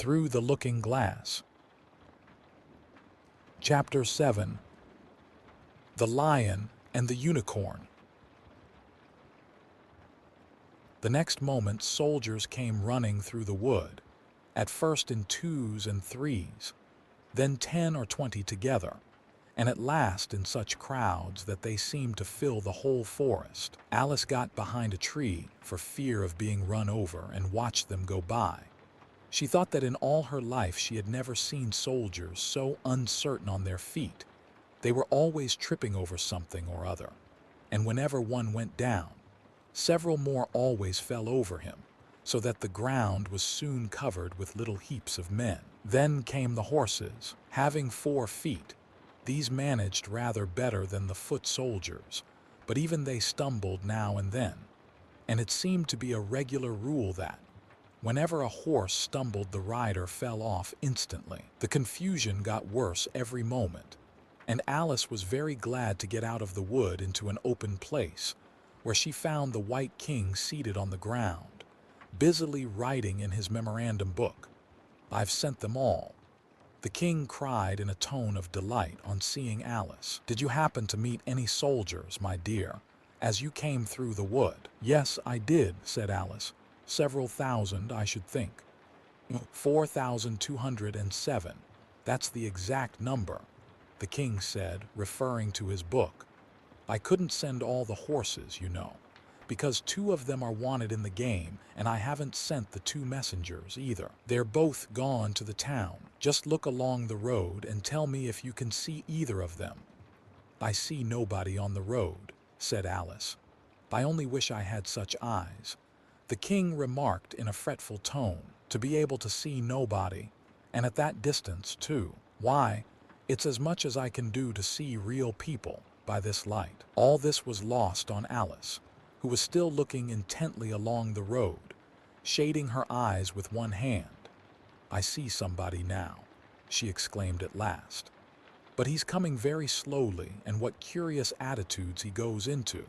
Through the Looking Glass. Chapter 7. The Lion and the Unicorn. The next moment, soldiers came running through the wood, at first in 2s and 3s, then 10 or 20 together, and at last in such crowds that they seemed to fill the whole forest. Alice got behind a tree for fear of being run over and watched them go by. She thought that in all her life she had never seen soldiers so uncertain on their feet. They were always tripping over something or other, and whenever one went down, several more always fell over him, so that the ground was soon covered with little heaps of men. Then came the horses, having 4 feet. These managed rather better than the foot soldiers, but even they stumbled now and then, and it seemed to be a regular rule that, whenever a horse stumbled, the rider fell off instantly. The confusion got worse every moment, and Alice was very glad to get out of the wood into an open place, where she found the White King seated on the ground, busily writing in his memorandum book. "I've sent them all," the king cried in a tone of delight on seeing Alice. "Did you happen to meet any soldiers, my dear, as you came through the wood?" "Yes, I did," said Alice. "Several thousand, I should think." 4,207. That's the exact number," the king said, referring to his book. "I couldn't send all the horses, you know, because 2 of them are wanted in the game, and I haven't sent the 2 messengers either. They're both gone to the town. Just look along the road and tell me if you can see either of them." "I see nobody on the road," said Alice. "I only wish I had such eyes," the king remarked in a fretful tone, "to be able to see nobody, and at that distance too. Why, it's as much as I can do to see real people by this light." All this was lost on Alice, who was still looking intently along the road, shading her eyes with one hand. "I see somebody now," she exclaimed at last. "But he's coming very slowly, and what curious attitudes he goes into."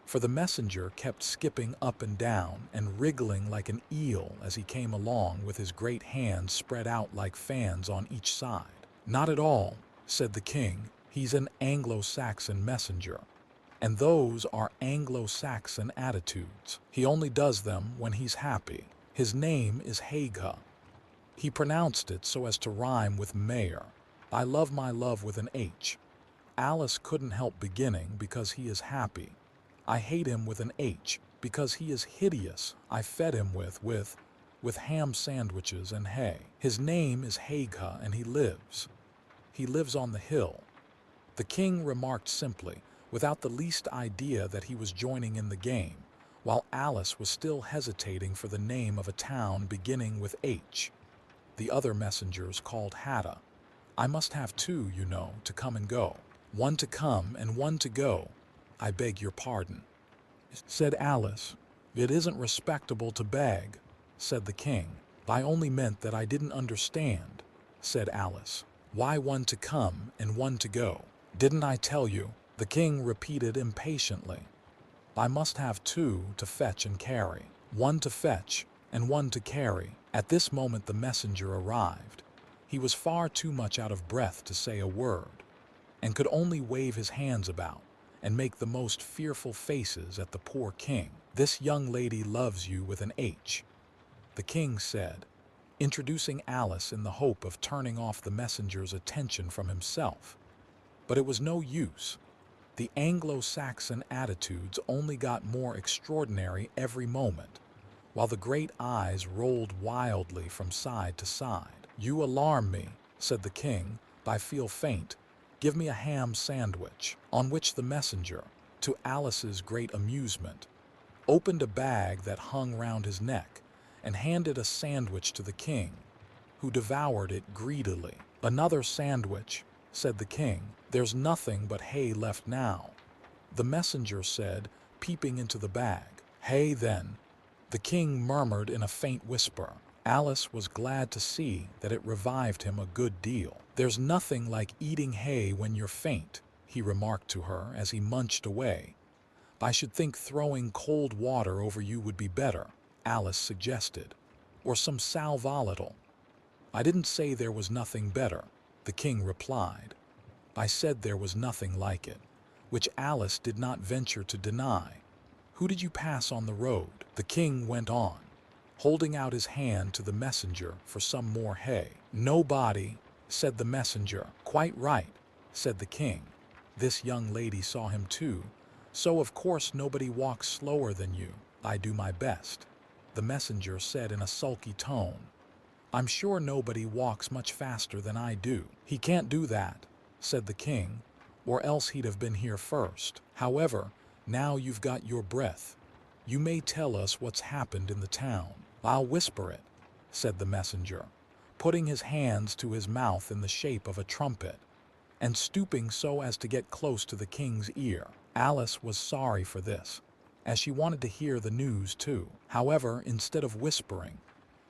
For the messenger kept skipping up and down and wriggling like an eel as he came along with his great hands spread out like fans on each side. "Not at all," said the king. "He's an Anglo-Saxon messenger, and those are Anglo-Saxon attitudes. He only does them when he's happy. His name is Haga." He pronounced it so as to rhyme with mayor. "I love my love with an H." Alice couldn't help beginning, "because he is happy." "I hate him with an H, because he is hideous. I fed him with ham sandwiches and hay. His name is Haga, and he lives on the hill." The king remarked simply, without the least idea that he was joining in the game, while Alice was still hesitating for the name of a town beginning with H. The other messengers called Hatta. "I must have 2, you know, to come and go." "One to come and 1 to go. I beg your pardon," said Alice. "It isn't respectable to beg," said the king. "I only meant that I didn't understand," said Alice. "Why 1 to come and 1 to go?" "Didn't I tell you?" the king repeated impatiently. "I must have 2 to fetch and carry. 1 to fetch and 1 to carry." At this moment the messenger arrived. He was far too much out of breath to say a word, and could only wave his hands about and make the most fearful faces at the poor king. "This young lady loves you with an H," the king said, introducing Alice in the hope of turning off the messenger's attention from himself. But it was no use. The Anglo-Saxon attitudes only got more extraordinary every moment, while the great eyes rolled wildly from side to side. "You alarm me," said the king. "I feel faint. Give me a ham sandwich." On which the messenger, to Alice's great amusement, opened a bag that hung round his neck and handed a sandwich to the king, who devoured it greedily. "Another sandwich," said the king. "There's nothing but hay left now," the messenger said, peeping into the bag. "Hay, then," the king murmured in a faint whisper. Alice was glad to see that it revived him a good deal. "There's nothing like eating hay when you're faint," he remarked to her as he munched away. "I should think throwing cold water over you would be better," Alice suggested. "Or some sal volatile." "I didn't say there was nothing better," the king replied. "I said there was nothing like it," which Alice did not venture to deny. "Who did you pass on the road?" the king went on, holding out his hand to the messenger for some more hay. "Nobody," said the messenger. "Quite right," said the king. "This young lady saw him too, so of course nobody walks slower than you." "I do my best," the messenger said in a sulky tone. "I'm sure nobody walks much faster than I do." "He can't do that," said the king, "or else he'd have been here first. However, now you've got your breath, you may tell us what's happened in the town." "I'll whisper it," said the messenger, putting his hands to his mouth in the shape of a trumpet, and stooping so as to get close to the king's ear. Alice was sorry for this, as she wanted to hear the news too. However, instead of whispering,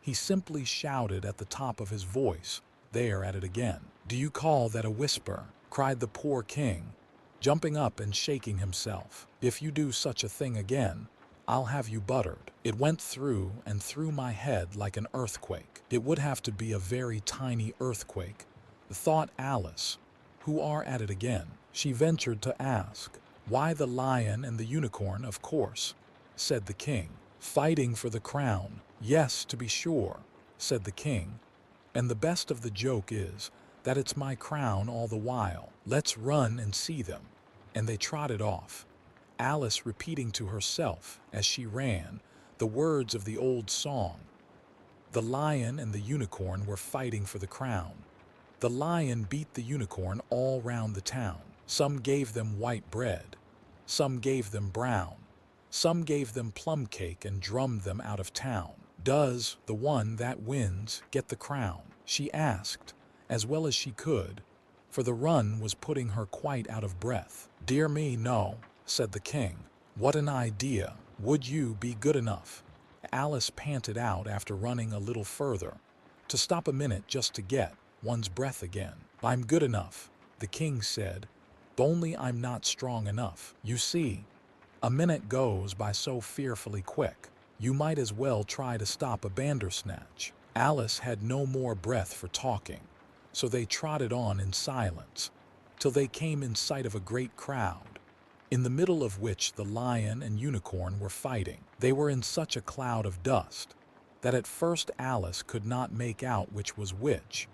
he simply shouted at the top of his voice. There at it again. "Do you call that a whisper?" cried the poor king, jumping up and shaking himself. "If you do such a thing again, I'll have you buttered." It went through and through my head like an earthquake. It would have to be a very tiny earthquake, thought Alice. "Who are at it again?" she ventured to ask. "Why, the lion and the unicorn, of course," said the king. "Fighting for the crown." "Yes, to be sure," said the king. "And the best of the joke is that it's my crown all the while. Let's run and see them." And they trotted off, Alice repeating to herself as she ran the words of the old song. The lion and the unicorn were fighting for the crown. The lion beat the unicorn all round the town. Some gave them white bread, some gave them brown, some gave them plum cake and drummed them out of town. "Does the one that wins get the crown?" she asked, as well as she could, for the run was putting her quite out of breath. "Dear me, no," said the king. "What an idea! Would you be good enough?" Alice panted out after running a little further, to stop a minute just to get one's breath again. "I'm good enough," the king said, "only I'm not strong enough. You see, a minute goes by so fearfully quick. You might as well try to stop a bandersnatch." Alice had no more breath for talking, so they trotted on in silence, till they came in sight of a great crowd, in the middle of which the lion and unicorn were fighting. They were in such a cloud of dust that at first Alice could not make out which was which,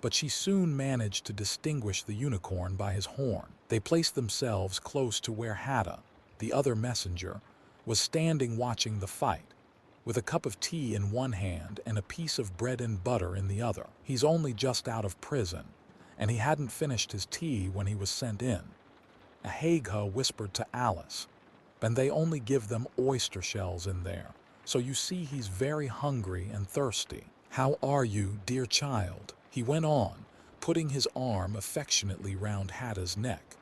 but she soon managed to distinguish the unicorn by his horn. They placed themselves close to where Hatta, the other messenger, was standing watching the fight, with a cup of tea in one hand and a piece of bread and butter in the other. "He's only just out of prison, and he hadn't finished his tea when he was sent in," Ahagha whispered to Alice, "and they only give them oyster shells in there, so you see he's very hungry and thirsty. How are you, dear child?" he went on, putting his arm affectionately round Hatta's neck.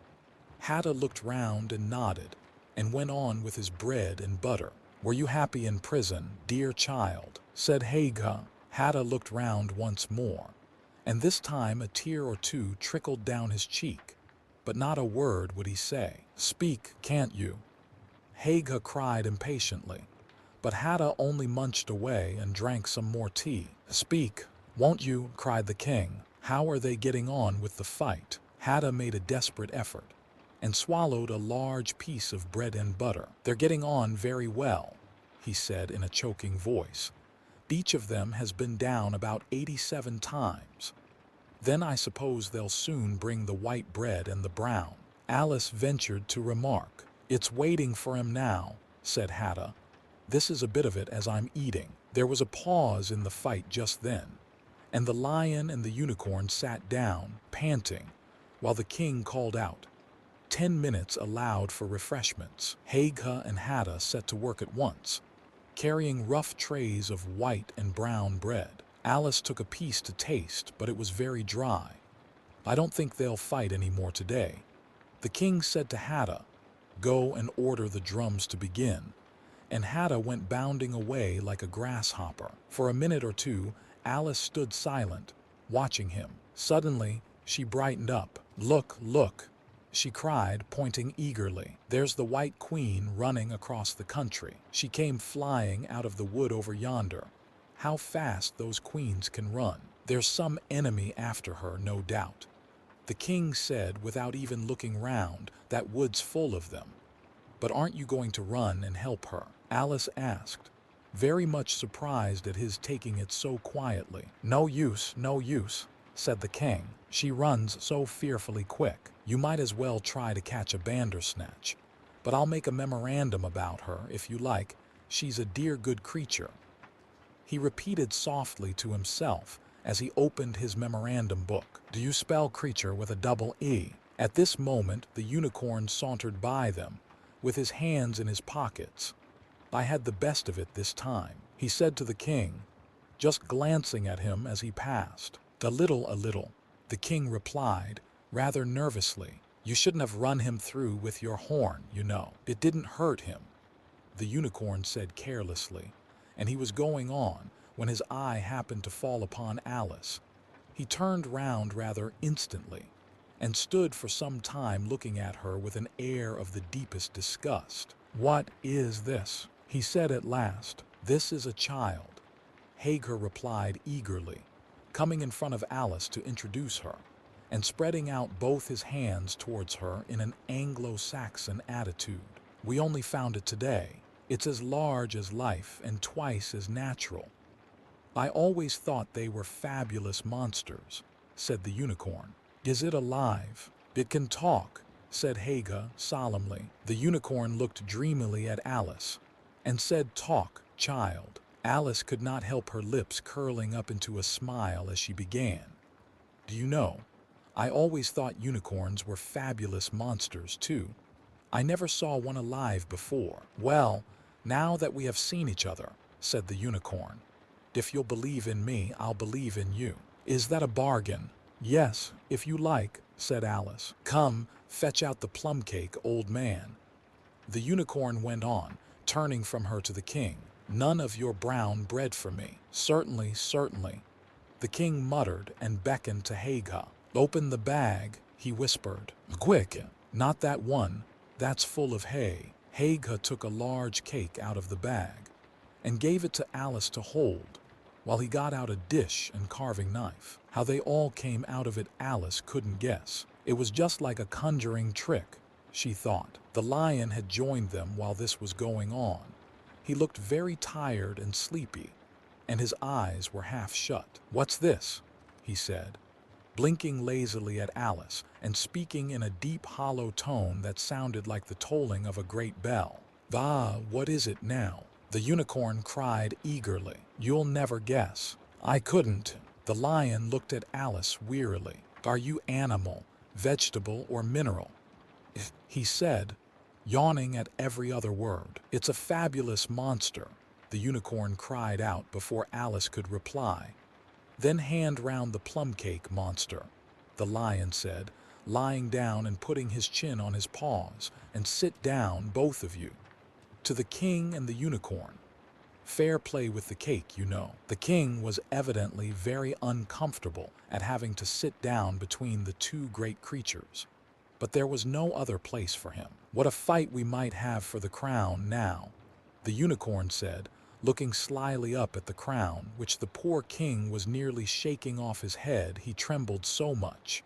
Hatta looked round and nodded, and went on with his bread and butter. "Were you happy in prison, dear child?" said Haga. Hatta looked round once more, and this time a tear or two trickled down his cheek, but not a word would he say. "Speak, can't you?" Haga cried impatiently, but Hatta only munched away and drank some more tea. "Speak, won't you?" cried the king. "How are they getting on with the fight?" Hatta made a desperate effort, and swallowed a large piece of bread and butter. "They're getting on very well," he said in a choking voice. "Each of them has been down about 87 times. Then I suppose they'll soon bring the white bread and the brown." Alice ventured to remark. "It's waiting for him now," said Hatta. "This is a bit of it as I'm eating." There was a pause in the fight just then, and the lion and the unicorn sat down, panting, while the king called out, 10 minutes allowed for refreshments." Haga and Hatta set to work at once, carrying rough trays of white and brown bread. Alice took a piece to taste, but it was very dry. "I don't think they'll fight any more today." The king said to Hatta, "Go and order the drums to begin," and Hatta went bounding away like a grasshopper. For a minute or two, Alice stood silent, watching him. Suddenly, she brightened up. "Look, look," she cried, pointing eagerly. "There's the White Queen running across the country. She came flying out of the wood over yonder. How fast those queens can run!" There's some enemy after her, no doubt. The king said without even looking round. That wood's full of them. But aren't you going to run and help her? Alice asked, very much surprised at his taking it so quietly. No use, no use, said the king. She runs so fearfully quick. You might as well try to catch a bandersnatch. But I'll make a memorandum about her, if you like. She's a dear good creature. He repeated softly to himself as he opened his memorandum book. Do you spell creature with a double E? At this moment, the unicorn sauntered by them, with his hands in his pockets. I had the best of it this time, he said to the king, just glancing at him as he passed. A little, the king replied, rather nervously. You shouldn't have run him through with your horn, you know. It didn't hurt him, the unicorn said carelessly, and he was going on when his eye happened to fall upon Alice. He turned round rather instantly and stood for some time looking at her with an air of the deepest disgust. What is this? He said at last. This is a child, Hagar replied eagerly, coming in front of Alice to introduce her, and spreading out both his hands towards her in an Anglo-Saxon attitude. We only found it today. It's as large as life and twice as natural. I always thought they were fabulous monsters, said the unicorn. Is it alive? It can talk, said Hagar solemnly. The unicorn looked dreamily at Alice and said, Talk, child. Alice could not help her lips curling up into a smile as she began. Do you know, I always thought unicorns were fabulous monsters too. I never saw one alive before. Well, now that we have seen each other, said the unicorn, if you'll believe in me, I'll believe in you. Is that a bargain? Yes, if you like, said Alice. Come, fetch out the plum cake, old man. The unicorn went on, turning from her to the king. None of your brown bread for me. Certainly, certainly. The king muttered and beckoned to Hagar. Open the bag, he whispered. Quick, not that one. That's full of hay. Hagar took a large cake out of the bag and gave it to Alice to hold, while he got out a dish and carving knife. How they all came out of it Alice couldn't guess. It was just like a conjuring trick, she thought. The lion had joined them while this was going on. He looked very tired and sleepy, and his eyes were half shut. What's this? He said, blinking lazily at Alice and speaking in a deep hollow tone that sounded like the tolling of a great bell. Ah, what is it now? The unicorn cried eagerly. You'll never guess. I couldn't. The lion looked at Alice wearily. Are you animal, vegetable, or mineral? He said, yawning at every other word. It's a fabulous monster, the unicorn cried out before Alice could reply. Then hand round the plum cake, monster, the lion said, lying down and putting his chin on his paws, and sit down, both of you. To the king and the unicorn. Fair play with the cake, you know. The king was evidently very uncomfortable at having to sit down between the two great creatures. But there was no other place for him. What a fight we might have for the crown now, the unicorn said, looking slyly up at the crown, which the poor king was nearly shaking off his head, he trembled so much.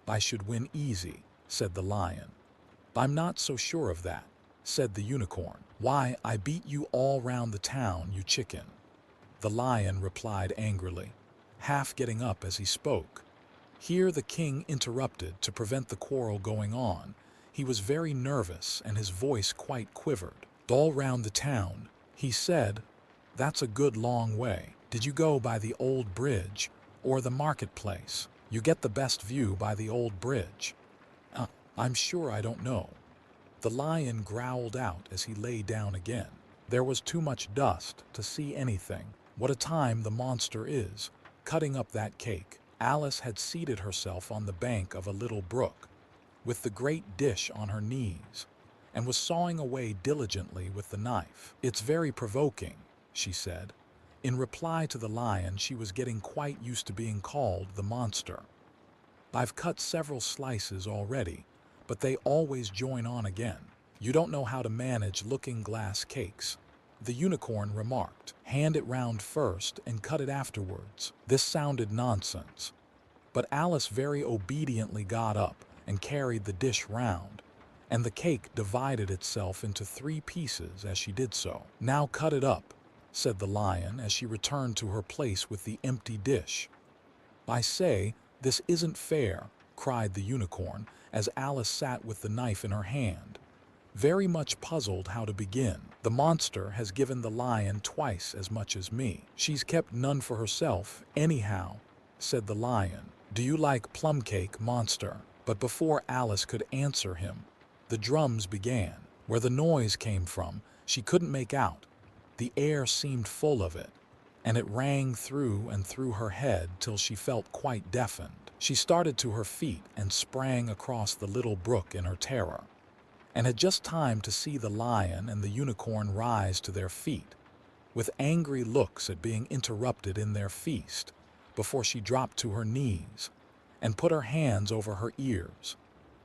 I should win easy, said the lion. I'm not so sure of that, said the unicorn. Why, I beat you all round the town, you chicken, the lion replied angrily, half getting up as he spoke. Here the king interrupted to prevent the quarrel going on. He was very nervous and his voice quite quivered. All round the town, he said. That's a good long way. Did you go by the old bridge or the marketplace? You get the best view by the old bridge. I'm sure I don't know. The lion growled out as he lay down again. There was too much dust to see anything. What a time the monster is, cutting up that cake. Alice had seated herself on the bank of a little brook, with the great dish on her knees, and was sawing away diligently with the knife. It's very provoking, she said. In reply to the lion, she was getting quite used to being called the monster. I've cut several slices already, but they always join on again. You don't know how to manage looking-glass cakes. The unicorn remarked. "Hand it round first and cut it afterwards." This sounded nonsense, but Alice very obediently got up and carried the dish round, and the cake divided itself into 3 pieces as she did so. "Now cut it up," said the lion as she returned to her place with the empty dish. "I say, this isn't fair," cried the unicorn as Alice sat with the knife in her hand, very much puzzled how to begin. "The monster has given the lion twice as much as me. She's kept none for herself, anyhow," said the lion. "Do you like plum cake, monster?" But before Alice could answer him, the drums began. Where the noise came from, she couldn't make out. The air seemed full of it, and it rang through and through her head till she felt quite deafened. She started to her feet and sprang across the little brook in her terror, and had just time to see the lion and the unicorn rise to their feet, with angry looks at being interrupted in their feast, before she dropped to her knees and put her hands over her ears,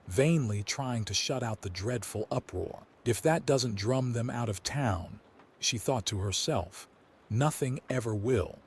vainly trying to shut out the dreadful uproar. "If that doesn't drum them out of town," she thought to herself, "nothing ever will."